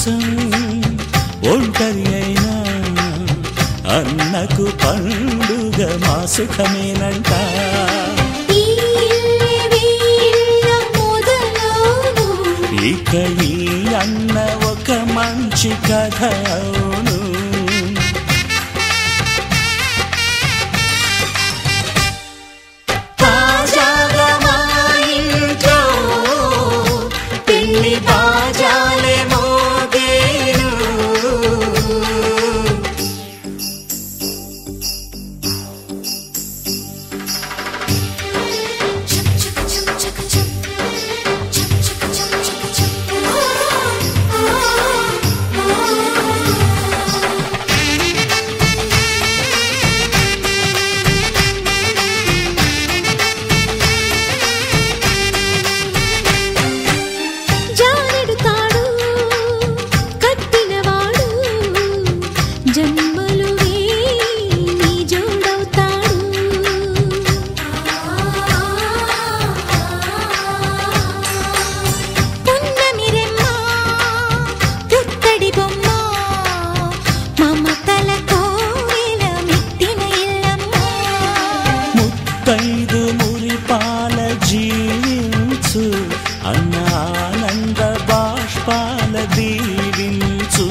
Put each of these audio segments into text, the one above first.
కోసం ఒంటరి అయినా అన్నకు పండుగ మా సుఖమేనంట. ఇక ఈ అన్న ఒక మంచి కథ అవును. తాజాగా మా ఇంట్లో పెళ్లి బాజాలే మోగేను. ముత్తైదు మురిపాల జీవించు అన్న ఆనంద బాష్పాల దీవించు.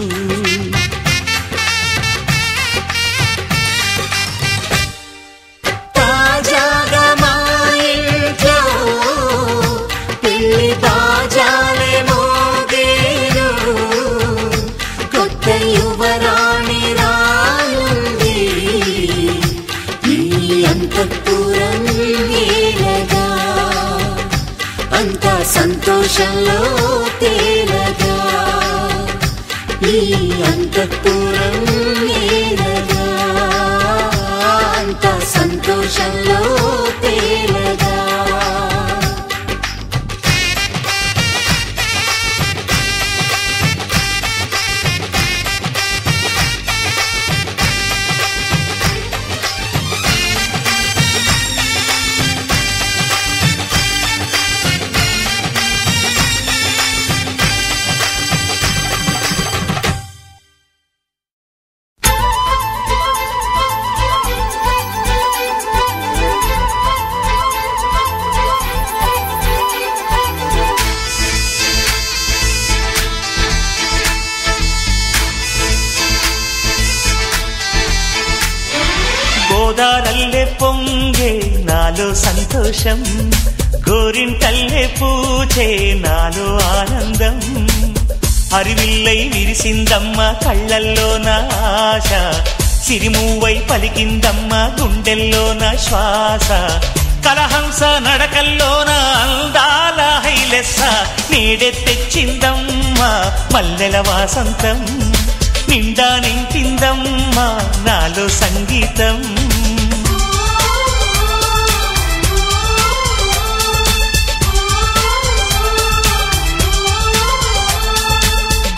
తాజాగా మా ఇంట్లో పెళ్లి బాజాలే మోగేను. కొత్త యువరాణి రానుంది ఈ అంతఃపురం ఏలగా. అంతా సంతోషంలో తేలగా ఈ అంతఃపురం ఏలగా. అంతా సంతోషంలో తేలగా. గోదారల్లే పొంగే నాలో సంతోషం, గోరింటల్లే పూచే నాలో ఆనందం. హరివిల్లై విరిసిందమ్మ కళ్ళల్లో నా ఆశ, సిరిమూవై పలికిందమ్మ గుండెల్లో నా శ్వాస. కలహంస నడకల్లోన అందాల హైలెస్స, నేడే తెచ్చిందమ్మ మల్లెల వాసంతం. నిండా నింపిందమ్మా నాలో సంగీతం.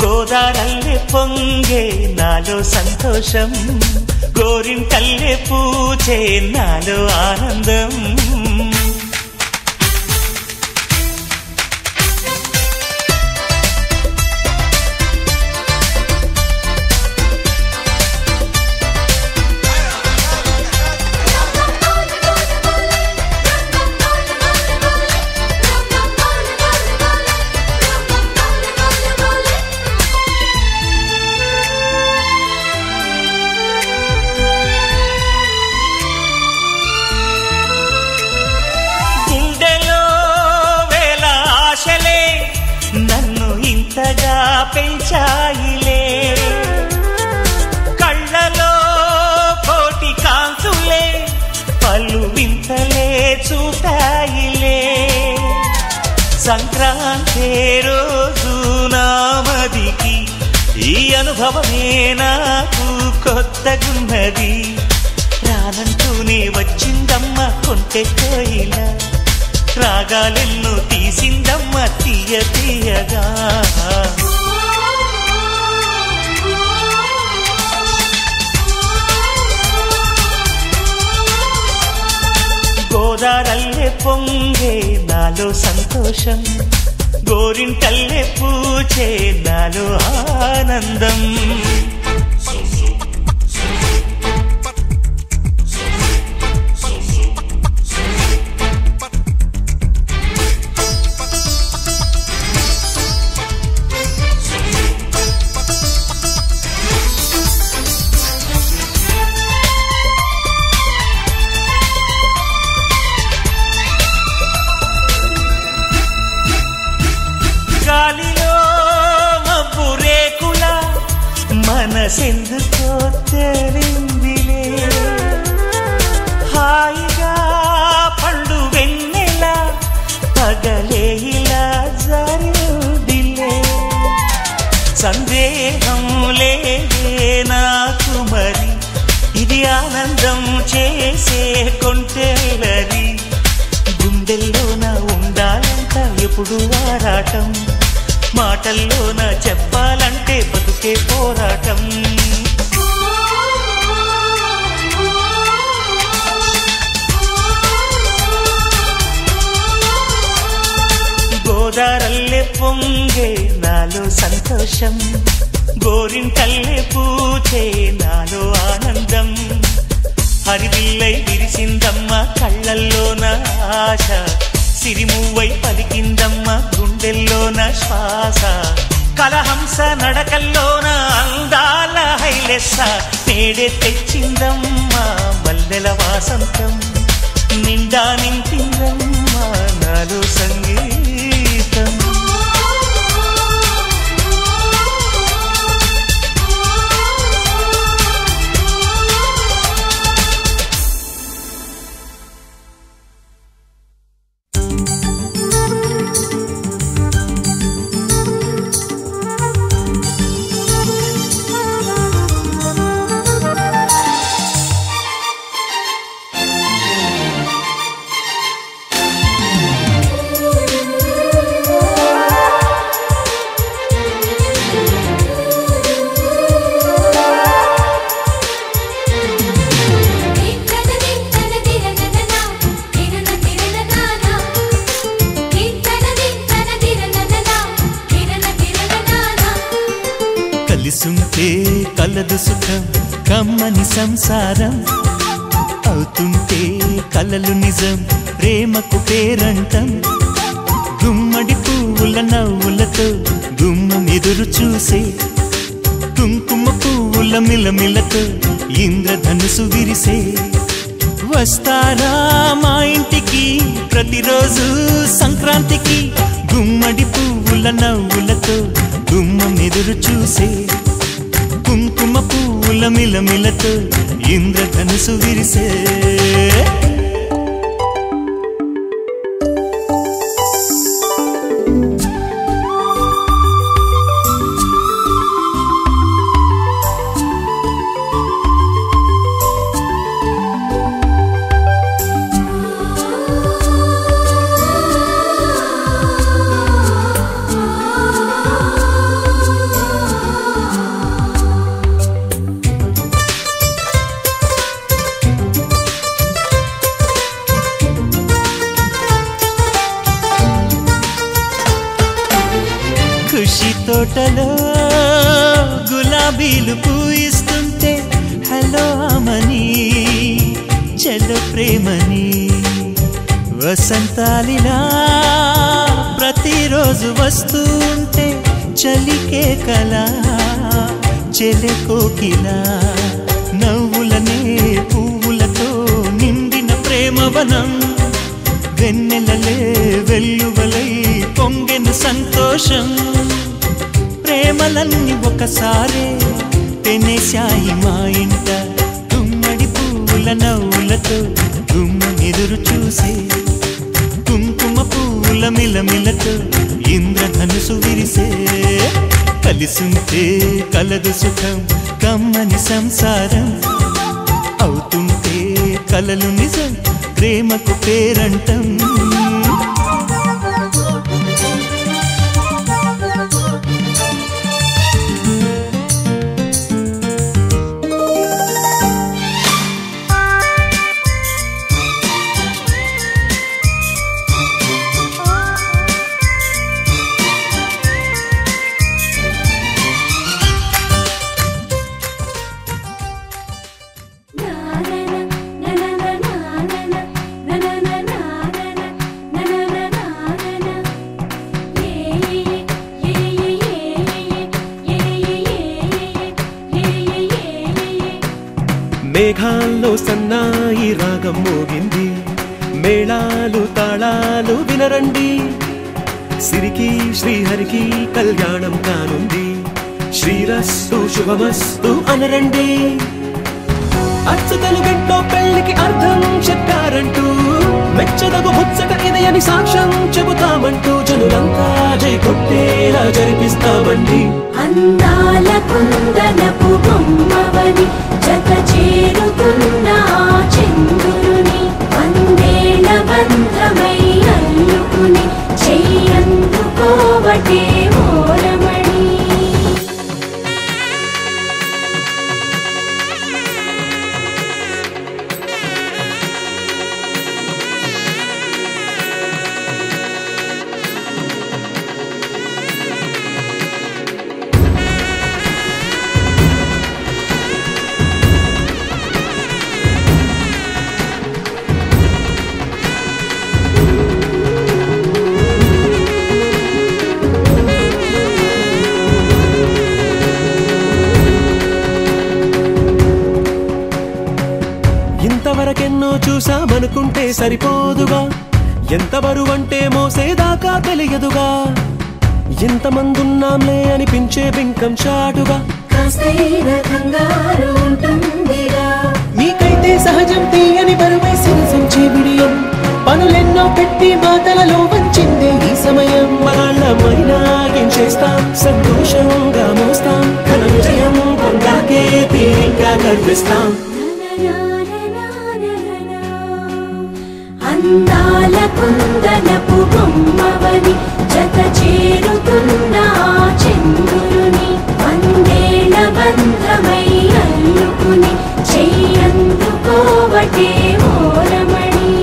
గోదారల్లే పొంగే నాలో సంతోషం, గోరింటల్లే పూచే నాలో ఆనందం. పెంచాయిలే కళ్ళలో కోటి కాంతులే, పలు వింతలే చూపాయిలే. సంక్రాంతి రోజు నామదికి ఈ అనుభవమే నాకు కొత్తగున్నది. రానంటూనే వచ్చిందమ్మ కొంటె కోయిల, రాగాలెన్నో తీసిందమ్మ తీయ తీయగా. గోదారల్లే పొంగే నాలో సంతోషం, గోరింటల్లే పూచే నాలో ఆనందం. గాలిలో మబ్బు రేకుల మనసెందుకో తెలిందిలే, హాయిగా పండు వెన్నెల పగలే ఇలా జరిదిలే. సందేహం లేదే నాకు మరి, ఇది ఆనందం చేసే కొంటెలరి. గుండెల్లోన ఉండాలంట ఎప్పుడు ఆరాటం, మాటల్లోన చెప్పాలంటే బతుకే పోరాటం. గోదారల్లే పొంగే నాలో సంతోషం, గోరింటల్లే పూచే నాలో ఆనందం. హరివిల్లై విరిసిందమ్మ కళ్ళల్లోన ఆశ, సిరిమువ్వై పలికిందమ్మ గుండెల్లోన శ్వాస. కలహంస నడకల్లోన అందాల హైలెస్స, నేడే తెచ్చిందమ్మ మల్లెల వాసంతం. నిండా నింపిందమ్మ నాలో సంగీతం. కలిసుంటే కలదు సుఖం కమ్మని సంసారం, అవుతుంటే కలలు నిజం ప్రేమకు పేరంటం. గుమ్మడి పువ్వుల నవ్వులతో గుమ్మం ఎదురు చూసే, కుంకుమ పువ్వుల మిలమిలతో ఇంద్రధనుసు విరిసే. వస్తారా మా ఇంటికి ప్రతిరోజు సంక్రాంతికి, గుమ్మడి పువ్వుల నవ్వులతో గుమ్మం ఎదురు చూసే, కుంకుమ పువ్వుల మిలమిలతో ఇంద్రధనుసు విరిసే. ఖుషి తోటలో గులాబీలు పూయిస్తుంటే, హలో అమని చలో ప్రేమని. వసంతాలిలా ప్రతిరోజు వస్తూ ఉంటే, చలికే కలా చెలె కోకిలా. నవ్వులనే పువ్వులతో నిండిన ప్రేమవనం, వెన్నెలలే వెల్లువలై పొంగెను సంతోషం. ప్రేమలన్నీ ఒకసారే పెనేశాయి మా ఇంట, గుమ్మడి పువ్వుల నవ్వులతో గుమ్మం ఎదురు చూసే, కుంకుమ పువ్వుల మిలమిలతో ఇంద్రధనుసు విరిసే. కలిసుంటే కలదు సుఖం కమ్మని సంసారం, అవుతుంటే కలలు నిజం ప్రేమకు పేరంటం. మేఘాల్లో సన్నాయి రాగం మోగింది, మేళాలు తాళాలు వినరండి, సిరికి శ్రీహరికి కళ్యాణం కానుంది, శ్రీరస్తు శుభమస్తు అనరండి. అచ్చతలు గంటో పెళ్లికి అర్థం చెప్పారంటూ, మెచ్చదగు ముచ్చట ఇది అని సాక్ష్యం చెబుతామంటూ, జనులంతా జై కొట్టేలా జరిపిస్తామండి. అందాల కుందనపు బొమ్మవని జత చేరుతున్న చంద్రుని, వందేల బంధమై అల్లుకుని చెయ్యందుకోవటే ఓరమణి. ఇంతవరకెన్నో చూసామనుకుంటే సరిపోదుగా, ఎంత బరువంటే మోసేదాకా తెలియదుగా, ఇంతమందున్నాంలే అనిపించే బింకం చాటుగా, కాస్తైన కంగారు ఉంటుందిగా. మీకైతే సహజం తీయని బరువై సిరసించే విడియం, పనులెన్నో పెట్టి మాటలలో వంచిందే ఈ సమయం. మనాళ్ళమైనా ఏం చేస్తాం, సంతోషంగా మోస్తాం, ఘన విజయం పొందాకే తీరిగ్గా కనిపిస్తాం. అందాల కుందనపు బొమ్మవని జత చేరుతున్న చంద్రుని, వందేల బంధమై అల్లుకుని చెయ్యందుకోవటే ఓరమణి.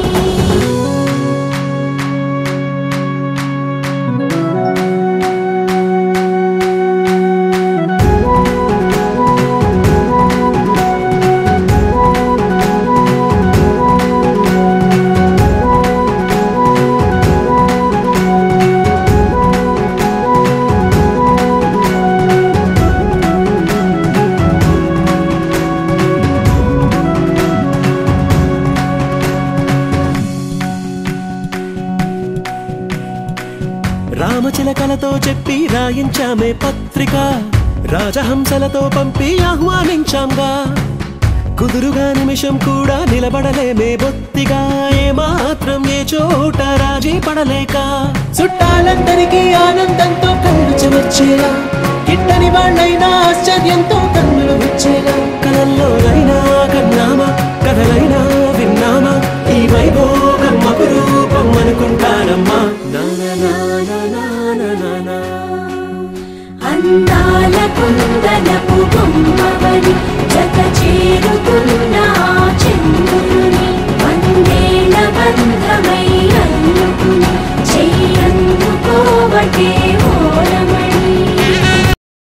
రామచిలకలతో చెప్పి రాయించామే పత్రిక, రాజహంసలతో పంపి ఆహ్వానించాంగా, కుదురుగా నిమిషం కూడా నిలబడలేమే బొత్తిగా, ఏమాత్రం ఏ చోట రాజీ పడలేక, చుట్టాలందరికీ ఆనందంతో కళ్ళు చెమర్చేలా, గిట్టని వాళ్ళైనా ఆశ్చర్యంతో కన్నులు వచ్చేలా, కలల్లోనైనా కన్నామా, కథలైనా విన్నామా, ఈ వైభోగం అపురూపం అనుకుంటానమ్మా. అందాల కుందనపు బొమ్మవని జత చేరుతున్న